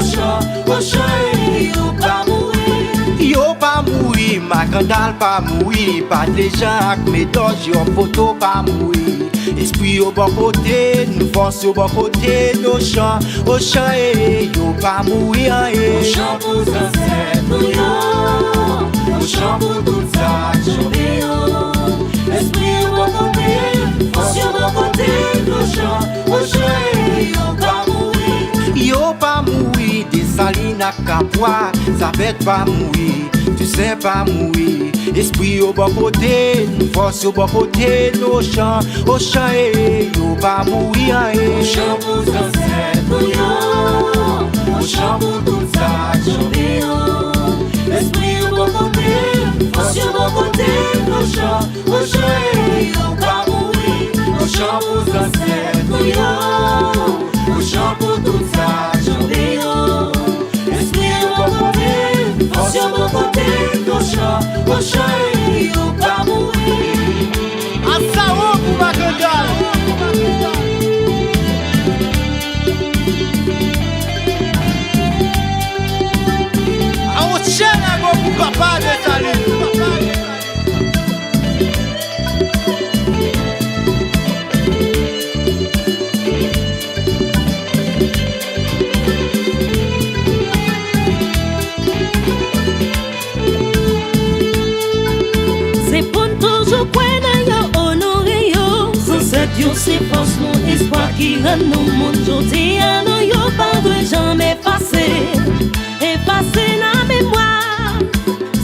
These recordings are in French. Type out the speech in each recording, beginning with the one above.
Ochan, yo pas mourir. Yo pas mourir, ma grandale pas mourir. Pas de gens avec mes doges, yo photo pas mourir. Esprit au bon côté, nous force au bon côté. Ochan, yo pas mourir. Ochan pour Zansèt, Ochan pour tout ça, esprit au bon côté, force au bon côté. Ochan, yo pas mourir. Yo pas mourir, des salines à capois, ça va pas mourir, tu sais pas mourir. Esprit au bon côté, nous force au bon côté. Ochan, yo pas mourir. Ochan pour Zansèt, Ochan pour tout ça, esprit au bon côté, force au bon côté. Ochan, yo pas mourir. Ochan pour Zansèt, Ochan pour tout ça, esprit au bon côté, force au bon côté. Ochan, yo pas mourir. Asani pour ma grandale. Ochan pour papa de salut. Yo c'est force mon espoir qui rend nous monde jodi à nous yo pas de jamais effacer la mémoire.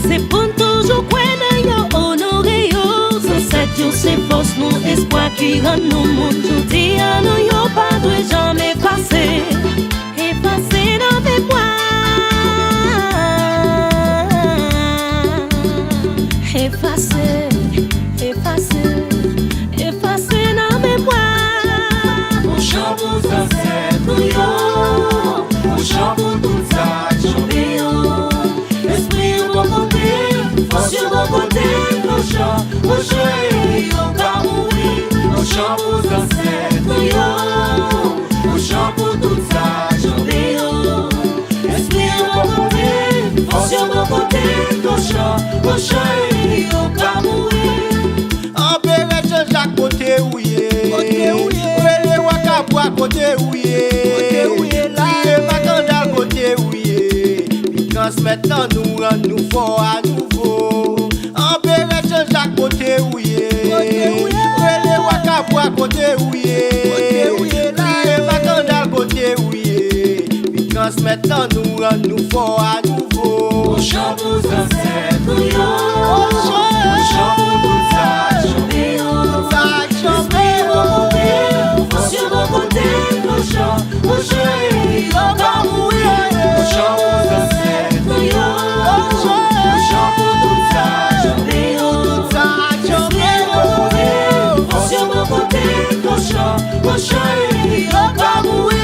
C'est pour toujours qu'on yo honoré yo. Zansèt c'est force mon espoir qui rend nous monde jodi à nous yo pas de jamais effacer la mémoire. Effacer la mémoire. Ochan pour Zansèt, Ochan pour tout ça, esprit au bon côté, force au bon côté. Ochan, yo pas mourir. Ochan pour Zansèt, Ochan pour tout ça, esprit au bon côté, force au bon côté. Ochan, yo pas mourir. Empéré Jean-Jacques côté ouye, Ouélé Wakabwa côté ouye, Lié Macandal côté ouye. Puis transmettant nous rend nous fort à nouveau. Empéré Jean-Jacques côté ouye, Ouélé Wakabwa côté ouye, Lié Macandal côté ouye. Puis transmettant nous rend nous fort à nouveau. Ochan pour Zansèt, Ochan pour tout ça, esprit au bon côté, force au bon côté. Ochan, yo pas mourir. Ochan pour Zansèt, Ochan pour tout ça, esprit au bon côté, force au bon côté. Ochan, yo pas mourir.